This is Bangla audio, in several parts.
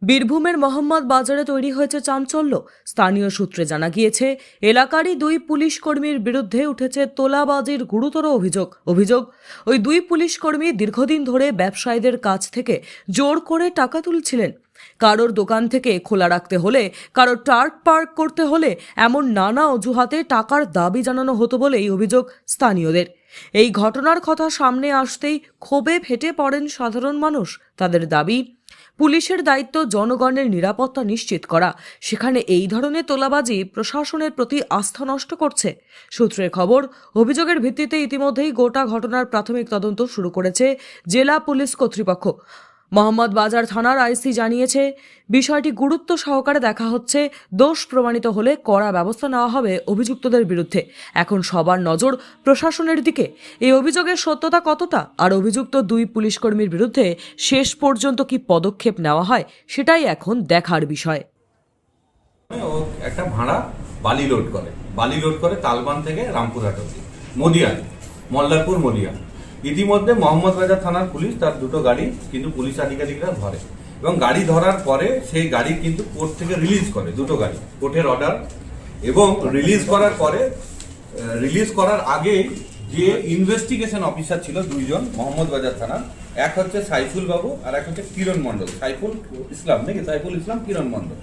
বীরভূমের মোহাম্মদ বাজারে তৈরি হয়েছে চাঞ্চল্য। স্থানীয় সূত্রে জানা গিয়েছে, এলাকারই দুই পুলিশ কর্মীর বিরুদ্ধে উঠেছে তোলাবাজির গুরুতর অভিযোগ ওই দুই পুলিশ কর্মী দীর্ঘদিন ধরে ব্যবসায়ীদের কাছ থেকে জোর করে টাকা তুলছিলেন। কারোর দোকান থেকে খোলা রাখতে হলে, কারোর ট্রাক পার্ক করতে হলে এমন নানা অজুহাতে টাকার দাবি জানানো হতো বলেই অভিযোগ স্থানীয়দের। এই ঘটনার কথা সামনে আসতেই ক্ষোভে ফেটে পড়েন সাধারণ মানুষ। তাদের দাবি, পুলিশের দায়িত্ব জনগণের নিরাপত্তা নিশ্চিত করা, সেখানে এই ধরনের তোলাবাজি প্রশাসনের প্রতি আস্থা নষ্ট করছে। সূত্রের খবর, অভিযোগের ভিত্তিতে ইতিমধ্যেই গোটা ঘটনার প্রাথমিক তদন্ত শুরু করেছে জেলা পুলিশ কর্তৃপক্ষ। মোহাম্মদ বাজার থানার আইসি জানিয়েছে, বিষয়টি গুরুত্ব সহকারে দেখা হচ্ছে। দোষ প্রমাণিত হলে কড়া ব্যবস্থা নেওয়া হবে অভিযুক্তদের বিরুদ্ধে। এখন সবার নজর প্রশাসনের দিকে। এই অভিযোগের সত্যতা কতটা, আর অভিযুক্ত দুই পুলিশকর্মীর বিরুদ্ধে শেষ পর্যন্ত কি পদক্ষেপ নেওয়া হয়, সেটাই এখন দেখার বিষয়। একটা ভাড়া বালি লোড করে তালবান থেকে রামপুরহাট অবধি মল্লারপুর মদিয়ান। ইতিমধ্যে মোহাম্মদ বাজার থানার পুলিশ তার দুটো গাড়ি কিন্তু পুলিশ আধিকারিকরা ধরে, এবং গাড়ি ধরার পরে সেই গাড়ি কিন্তু কোর্ট থেকে রিলিজ করে, দুটো গাড়ি কোর্টের অর্ডার। এবং রিলিজ করার আগে যে ইনভেস্টিগেশন অফিসার ছিল দুইজন মোহাম্মদ বাজার থানার, এক হচ্ছে সাইফুল বাবু আর এক হচ্ছে কিরণ মন্ডল, সাইফুল ইসলাম কিরণ মন্ডল।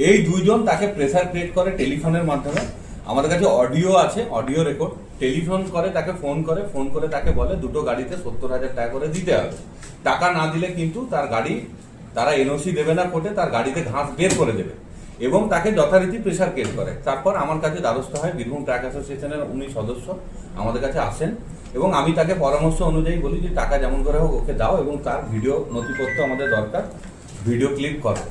এই দুইজন তাকে প্রেসার ক্রিয়েট করে টেলিফোনের মাধ্যমে। আমাদের কাছে অডিও আছে, অডিও রেকর্ড। টেলিফোন করে তাকে, ফোন করে তাকে বলে দুটো গাড়িতে 70,000 টাকা করে দিতে হবে। টাকা না দিলে কিন্তু তার গাড়ি, তারা এনওসি দেবে না কোর্টে, তার গাড়িতে ঘাস বের করে দেবে, এবং তাকে যথারীতি প্রেসার ক্রিয়েট করে। তারপর আমার কাছে দ্বারস্থ হয় বীরভূম ট্রাক অ্যাসোসিয়েশনের উনি সদস্য আমাদের কাছে আসেন, এবং আমি তাকে পরামর্শ অনুযায়ী বলি যে টাকা যেমন করে হোক ওকে দাও, এবং তার ভিডিও নথিপত্র আমাদের দরকার, ভিডিও ক্লিপ করো।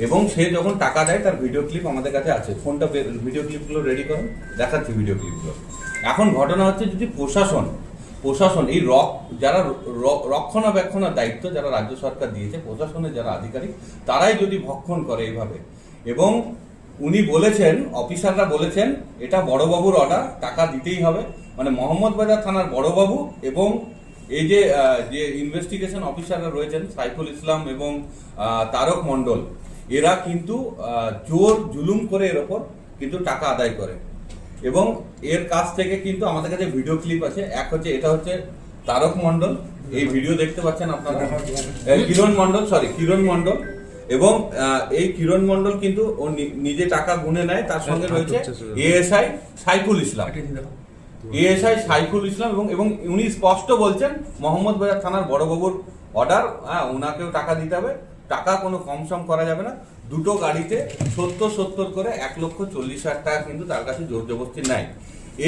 এবং সে যখন টাকা দেয় তার ভিডিও ক্লিপ আমাদের কাছে আছে। ফোনটা ভিডিও ক্লিপগুলো রেডি করুন, দেখাচ্ছি ভিডিও ক্লিপগুলো। এখন ঘটনা হচ্ছে, যদি প্রশাসন এই যারা রক্ষণাবেক্ষণের দায়িত্ব যারা রাজ্য সরকার দিয়েছে, প্রশাসনের যারা আধিকারিক, তারাই যদি ভক্ষণ করে এইভাবে। এবং উনি বলেছেন, অফিসাররা বলেছেন এটা বড়বাবুর অর্ডার, টাকা দিতেই হবে। মানে মোহাম্মদ বাজার থানার বড়বাবু এবং এই যে ইনভেস্টিগেশন অফিসাররা রয়েছেন সাইফুল ইসলাম এবং তারক মন্ডল, এরা কিন্তু জোর জুলুম করে এর ওপর কিন্তু টাকা আদায় করে। এবং এর কাছ থেকে কিন্তু আমাদের কাছে ভিডিও ক্লিপ আছে। এটা হচ্ছে তারক মন্ডল, এই ভিডিও দেখতে পাচ্ছেন আপনারা। কিরণ মন্ডল এবং এই কিরণ মন্ডল কিন্তু ও নিজে টাকা গুনে নেয়। তার সঙ্গে রয়েছে এএসআই সাইফুল ইসলাম এবং উনি স্পষ্ট বলছেন মোহাম্মদ বাজার থানার বড়বাবুর অর্ডার, ওনাকেও টাকা দিতে হবে, টাকা কোনো কম সম করা যাবে না। দুটো গাড়িতে 70 করে 1,40,000 টাকা কিন্তু তার কাছে জোর জবরদস্তি নাই।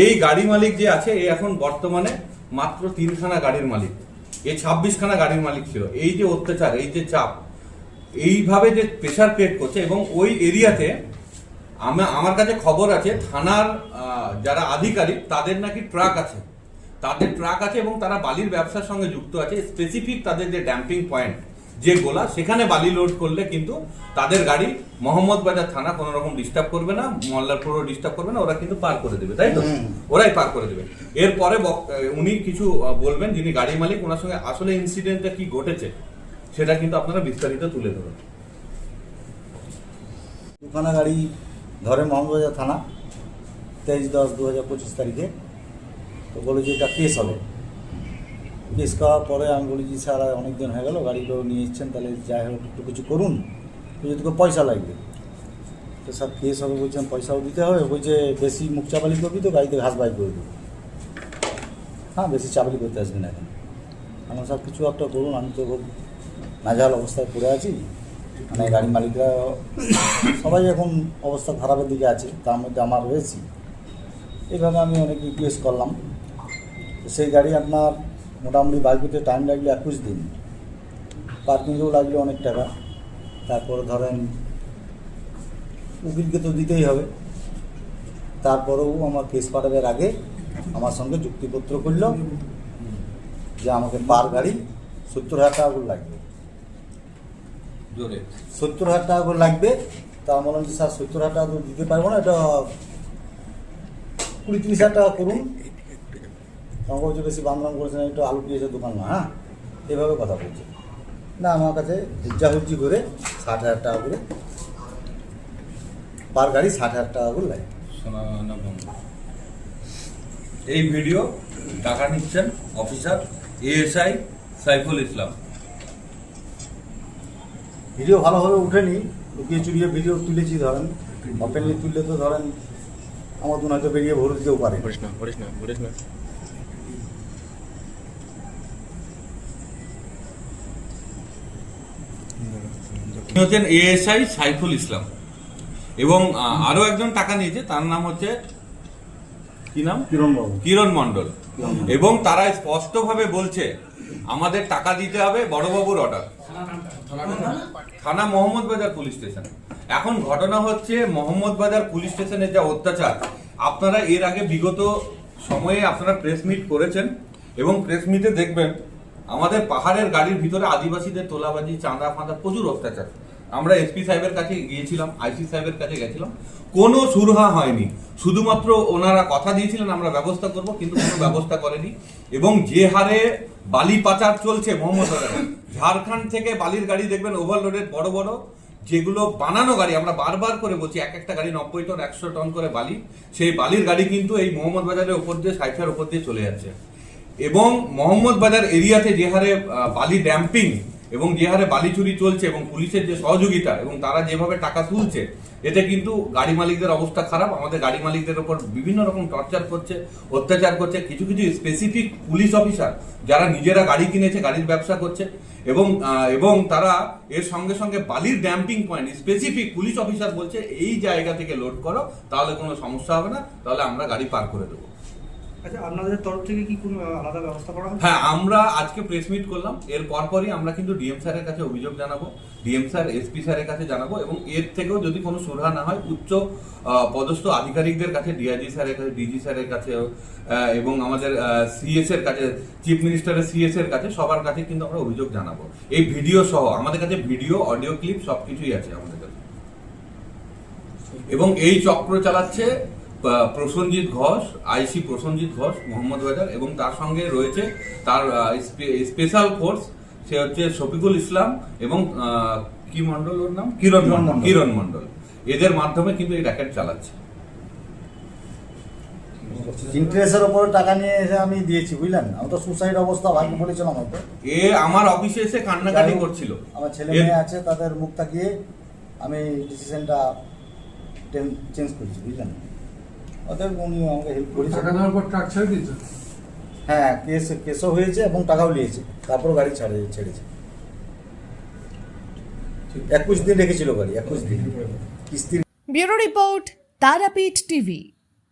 এই গাড়ি মালিক যে আছে, এই এখন বর্তমানে মাত্র 3খানা গাড়ির মালিক, এই 26খানা গাড়ির মালিক ছিল। এই যে অত্যাচার, এই যে চাপ, এইভাবে যে প্রেশার ক্রিয়েট করছে। এবং ওই এরিয়াতে আমার কাছে খবর আছে থানার যারা আধিকারিক, তাদের নাকি ট্রাক আছে এবং তারা বালির ব্যবসার সঙ্গে যুক্ত আছে। স্পেসিফিক তাদের যে ড্যাম্পিং পয়েন্ট, যে গোলা, সেখানে বালি লোড করলে কিন্তু তাদের গাড়ি মোহাম্মদ বাজার থানা কোনো রকম ডিস্টার্ব করবে না, মল্লারপুরও ডিস্টার্ব করবে না, ওরা কিন্তু পার করে দেবে, তাই তো? ওরাই পার করে দেবে। এরপরে উনি কিছু বলবেন, যিনি গাড়ি মালিক, ওনার সঙ্গে আসলে ইনসিডেন্টটা কি ঘটেছে সেটা কিন্তু আপনারা বিস্তারিত তুলে ধরুন। দুখানা গাড়ি ধরে মোহাম্মদ বাজার থানা 23/10/2025 তারিখে। তো বলে যে এটা কেস হবে। কেস করার পরে আমি বলি যে স্যার অনেক দিন হয়ে গেল, গাড়িগুলো নিয়ে এসছেন, তাহলে যাই হোক একটু কিছু করুন, যদি পয়সা লাগবে। তো স্যার কেস হবে বলছেন, পয়সাও দিতে হবে, বলছে বেশি মুখ চাপালি করবি তো গাড়িতে ঘাস বাই করে দেবো। হ্যাঁ, বেশি চাপালি করতে আসবে না এখন। আমার স্যার কিছু একটা করুন, আমি তো খুব নাজেহাল অবস্থায় পড়ে আছি। মানে গাড়ি মালিকরা সবাই এখন অবস্থা খারাপের দিকে আছে, তার মধ্যে আমার রয়েছি। এইভাবে আমি অনেক রিকোয়েস্ট করলাম। সেই গাড়ি আপনার মোটামুটি বাইক করতে টাইম লাগলো 21 দিন, পার্কিংয়েও লাগলো অনেক টাকা। তারপরে ধরেন উকিলকে তো দিতেই হবে। তারপরেও আমার কেস পাঠাবার আগে আমার সঙ্গে চুক্তিপত্র করল যে আমাকে পার গাড়ি 70,000 টাকা করে লাগবে, 70,000 টাকা করে লাগবে। তা আমি বললাম যে স্যার 70,000 টাকা তো দিতে পারবো না, এটা 20-30,000 টাকা করুন। আমাকে বলছে বেশি বান্দরাম করেছেন, একটু আলু পেঁয়াজের দোকান না, হ্যাঁ, এভাবে কথা বলছে। না, আমার কাছে হুজ্জাহুজ্জি করে 60,000 টাকা করে পার গাড়ি 60,000 টাকা করে লাগে। সোনানা বন্ধ। এই ভিডিও টাকা নিচ্ছেন officer ASI Saiful Islam. Video ভালোভাবে উঠেনি, লুকিয়ে চুরিয়ে ভিডিও তুলেছি ধরেন, ওপেনলি তুললে তো ধরেন আমার মনে হয়তো বেরিয়ে ভরে দিতেও পারে। তিনি হচ্ছেন এএসআই সাইফুল ইসলাম এবং আরো একজন টাকা নিয়েছে, তার নাম হচ্ছে কি নাম, কিরণবাবু। কিরণ মণ্ডল। এবং তারা স্পষ্টভাবে বলছে আমাদের টাকা দিতে হবে বড়বাবুর অর্ডার। থানা মোহাম্মদ বাজার পুলিশ স্টেশন। এখন ঘটনা হচ্ছে মোহাম্মদ বাজার পুলিশ স্টেশনের যা অত্যাচার, আপনারা এর আগে বিগত সময়ে আপনারা প্রেস মিট করেছেন এবং প্রেস মিটে দেখবেন আমাদের পাহাড়ের গাড়ির ভিতরে আদিবাসীদের তোলাবাজি, চাঁদা ফাঁদা, প্রচুর অত্যাচার। আমরা এসপি সাহেবের কাছে গিয়েছিলাম, আইসি সাহেবের কাছে গেছিলাম, কোনো সুরাহা হয়নি। শুধুমাত্র ওনারা কথা দিয়েছিলেন আমরা ব্যবস্থা করব, কিন্তু কোনো ব্যবস্থা করেনি। এবং যে হারে বালি পাচার চলছে মোহাম্মদবাজারে, ঝাড়খণ্ড থেকে বালির গাড়ি দেখবেন ওভারলোডেড বড় বড়, যেগুলো বানানো গাড়ি, আমরা বারবার করে বলছি এক একটা গাড়ি 90 টন 100 টন করে বালি, সেই বালির গাড়ি কিন্তু এই মোহাম্মদ বাজারের উপর দিয়ে, সাইফার উপর দিয়ে চলে যাচ্ছে। এবং মোহাম্মদ বাজার এরিয়াতে যে হারে বালি ড্যাম্পিং এবং যে হারে বালি চুরি চলছে এবং পুলিশের যে সহযোগিতা এবং তারা যেভাবে টাকা তুলছে, এতে কিন্তু গাড়ি মালিকদের অবস্থা খারাপ। আমাদের গাড়ি মালিকদের উপর বিভিন্ন রকম টর্চার করছে, অত্যাচার করছে। কিছু কিছু স্পেসিফিক পুলিশ অফিসার যারা নিজেরা গাড়ি কিনেছে, গাড়ির ব্যবসা করছে এবং তারা এর সঙ্গে সঙ্গে বালির damping point specific police officer বলছে এই জায়গা থেকে লোড করো, তাহলে কোনো সমস্যা হবে না, তাহলে আমরা গাড়ি পার করে দেবো। আচ্ছা, আপনাদের তরফ থেকে কি কোনো আলাদা ব্যবস্থা করা হবে? হ্যাঁ, আমরা আজকে প্রেস মিট করলাম, এর পরপরই আমরা কিন্তু ডিএম স্যারের কাছে অভিযোগ জানাবো, ডিএম স্যার এসপি স্যারের কাছে জানাবো এবং এর থেকেও যদি কোনো সুরাহা না হয় উচ্চ পদস্থ আধিকারিকদের কাছে, ডিআইজি স্যারের কাছে, ডিজি স্যারের কাছে এবং আমাদের সিএস এর কাছে, চিফ মিনিস্টারের সিএস এর কাছে, সবার কাছে কিন্তু আমরা অভিযোগ জানাবো। এই ভিডিও সহ আমাদের কাছে ভিডিও, অডিও ক্লিপ সবকিছুই আছে আমাদের কাছে। এবং এই চক্র চালাচ্ছে প্রসেনজিৎ ঘোষ, আইসি প্রসেনজিৎ ঘোষ মোহাম্মদ বাজার, এবং তার সঙ্গে রয়েছে তার স্পেশাল ফোর্স, সে হচ্ছে শফিকুল ইসলাম এবং কি মন্ডল, ওর নাম কিরণ মন্ডল। এদের মাধ্যমে কিন্তু এই র্যাকেট চালাচ্ছে। ইন্টারেস্টের ওপর টাকা নিয়ে এসে আমি দিয়েছি, বুঝলেন। আমি তো সুসাইড অবস্থা ভাগ্য বলেছিলাম হয়তো। এ আমার অফিসে এসে কান্নাকাটি করছিল। আমার ছেলে মেয়ে আছে, তাদের মুখ তাকিয়ে আমি ডিসিশনটা চেঞ্জ করেছি, বুঝলেন। অতএব উনি আমাকে হেল্প করেছে। টাকা দেওয়ার পর ট্রাক ছেড়ে দিয়েছে? হ্যাঁ, কেসও হয়েছে এবং টাকাও নিয়েছে, তারপর গাড়ি ছেড়েছে। 21 দিন রেখেছিল গাড়ি, 21 দিন কিস্তি। Bureau report, Tarapith TV.